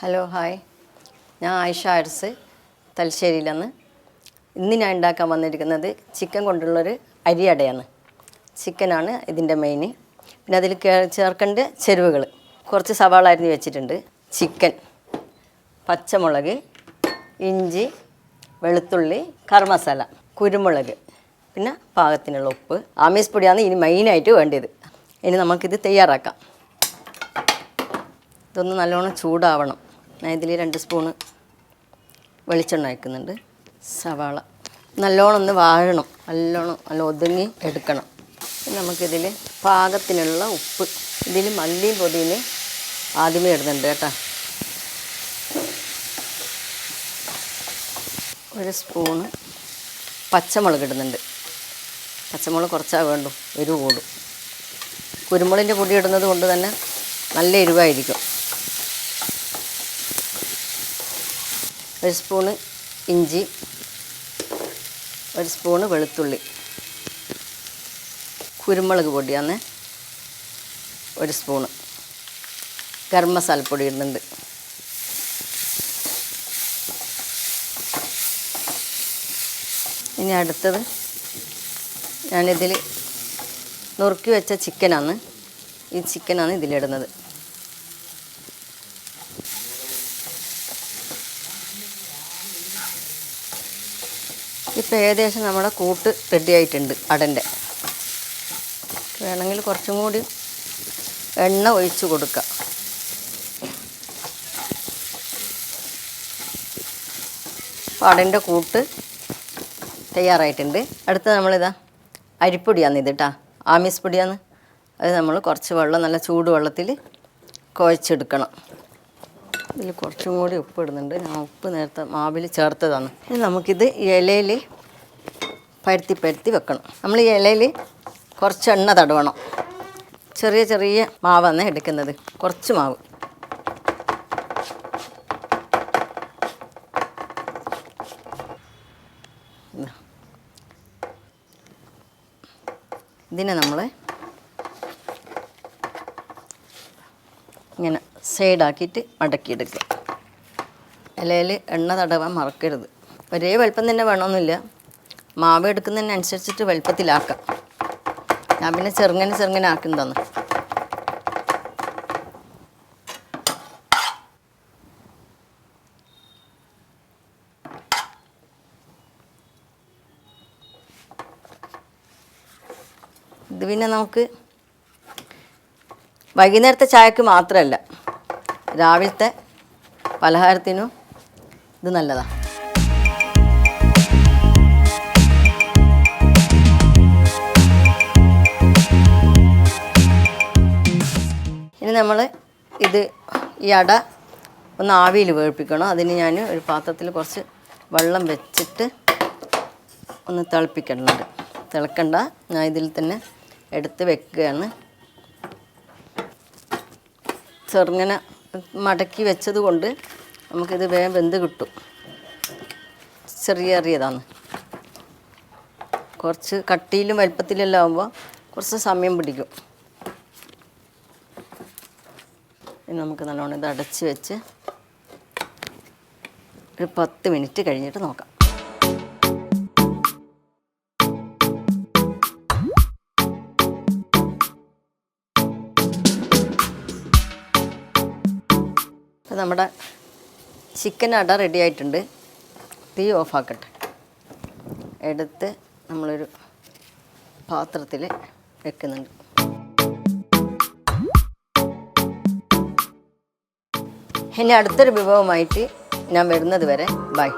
Hello hi, ഞാൻ ആയിഷ ആർസ് തലശ്ശേരിയിൽ നിന്ന്. ഇന്ന് ഞാൻ ഉണ്ടാക്കാൻ വന്നിരിക്കുന്നത് ചിക്കൻ കൊണ്ടുള്ളൊരു അരിയടയാണ്. ചിക്കനാണ് ഇതിൻ്റെ മെയിൻ. പിന്നെ അതിൽ ചേർക്കേണ്ട ചേരുവകൾ കുറച്ച് സവാള അരിഞ്ഞ് വെച്ചിട്ടുണ്ട്, ചിക്കൻ, പച്ചമുളക്, ഇഞ്ചി, വെളുത്തുള്ളി, കറി മസാല, കുരുമുളക്, പിന്നെ പാകത്തിനുള്ള ഉപ്പ്. ആമീസ് പൊടിയാണ് ഇനി മെയിനായിട്ട് വേണ്ടത്. ഇനി നമുക്കിത് തയ്യാറാക്കാം. ഇതൊന്ന് നല്ലോണം ചൂടാവണം. ഞാൻ ഇതിൽ 2 സ്പൂണ് വെളിച്ചെണ്ണ വയ്ക്കുന്നുണ്ട്. സവാള നല്ലോണം ഒന്ന് വാഴണം, നല്ല ഒതുങ്ങി എടുക്കണം. നമുക്കിതിൽ പാകത്തിനുള്ള ഉപ്പ്, ഇതിൽ മല്ലിയും പൊടിയും ആദ്യമേ ഇടുന്നുണ്ട് കേട്ടോ. 1 സ്പൂണ് പച്ചമുളക് ഇടുന്നുണ്ട്. പച്ചമുളക് കുറച്ചാൽ വേണ്ടു, എരിവ് കൂടും. കുരുമുളകിൻ്റെ പൊടി ഇടുന്നത് കൊണ്ട് തന്നെ നല്ല എരിവായിരിക്കും. 1 സ്പൂണ് ഇഞ്ചി, 1 സ്പൂണ് വെളുത്തുള്ളി, കുരുമുളക് പൊടിയാണ് 1 സ്പൂണ്, ഗരം മസാലപ്പൊടി ഇടുന്നുണ്ട്. ഇനി അടുത്തത് ഞാനിതിൽ നുറുക്കി വെച്ച ചിക്കനാണ്. ഈ ചിക്കനാണ് ഇതിലിടുന്നത്. ഇപ്പോൾ ഏകദേശം നമ്മുടെ കൂട്ട് റെഡി ആയിട്ടുണ്ട് അടൻ്റെ. വേണമെങ്കിൽ കുറച്ചും കൂടി എണ്ണ ഒഴിച്ച് കൊടുക്കുക. അപ്പോൾ അടൻ്റെ കൂട്ട് തയ്യാറായിട്ടുണ്ട്. അടുത്ത നമ്മളിതാ അരിപ്പൊടിയാണ് ഇത് കേട്ടോ, ആമീസ് പൊടിയാണ്. അത് നമ്മൾ കുറച്ച് വെള്ളം, നല്ല ചൂട് വെള്ളത്തിൽ കുഴച്ചെടുക്കണം. ഇതിൽ കുറച്ചും കൂടി ഉപ്പ് ഇടുന്നുണ്ട്. ഞാൻ ഉപ്പ് നേരത്തെ മാവിൽ ചേർത്തതാണ്. ഇനി നമുക്കിത് ഇലയിൽ പരത്തി വെക്കണം. നമ്മൾ ഈ ഇലയിൽ കുറച്ച് എണ്ണ തടവണം. ചെറിയ ചെറിയ മാവാണ് എടുക്കുന്നത്, കുറച്ച് മാവ്. ഇതിനെ നമ്മൾ ഇങ്ങനെ സൈഡാക്കിയിട്ട് മടക്കിയെടുക്കുക. ഇലയിൽ എണ്ണ തടവാൻ മറക്കരുത്. ഒരേ വലുപ്പം തന്നെ വേണമെന്നില്ല, മാവ് എടുക്കുന്നതിനനുസരിച്ചിട്ട് വലുപ്പത്തിലാക്കാം. ഞാൻ പിന്നെ ചെറുങ്ങനെ ആക്കുന്നതാണ്. ഇത് പിന്നെ നമുക്ക് വൈകുന്നേരത്തെ ചായക്ക് മാത്രമല്ല, രാവിലത്തെ പലഹാരത്തിനും ഇത് നല്ലതാണ്. ഇനി നമ്മൾ ഈ അട ഒന്ന് ആവിയിൽ വേവിപ്പിക്കണം. അതിന് ഞാൻ ഒരു പാത്രത്തിൽ കുറച്ച് വെള്ളം വെച്ചിട്ട് ഒന്ന് തിളപ്പിക്കുന്നുണ്ട്. തിളക്കണ്ട, ഞാൻ ഇതിൽ തന്നെ എടുത്ത് വെക്കുകയാണ്. ചെറുങ്ങനെ മടക്കി വെച്ചത് കൊണ്ട് നമുക്കിത് വേഗം വെന്ത് കിട്ടും. ചെറിയതാണ്, കുറച്ച് കട്ടിയിലും വലുപ്പത്തിലെല്ലാം ആകുമ്പോൾ കുറച്ച് സമയം പിടിക്കും. ഇനി നമുക്ക് നല്ലോണം ഇത് അടച്ച് വെച്ച് ഒരു 10 മിനിറ്റ് കഴിഞ്ഞിട്ട് നോക്കാം. നമ്മുടെ ചിക്കൻ അട റെഡി ആയിട്ടുണ്ട്. തീ ഓഫാക്കട്ടെ. എടുത്ത് നമ്മളൊരു പാത്രത്തിൽ വെക്കുന്നുണ്ട്. ഇനി അടുത്തൊരു വിഭവമായിട്ട് ഞാൻ വരുന്നത് വരെ ബൈ.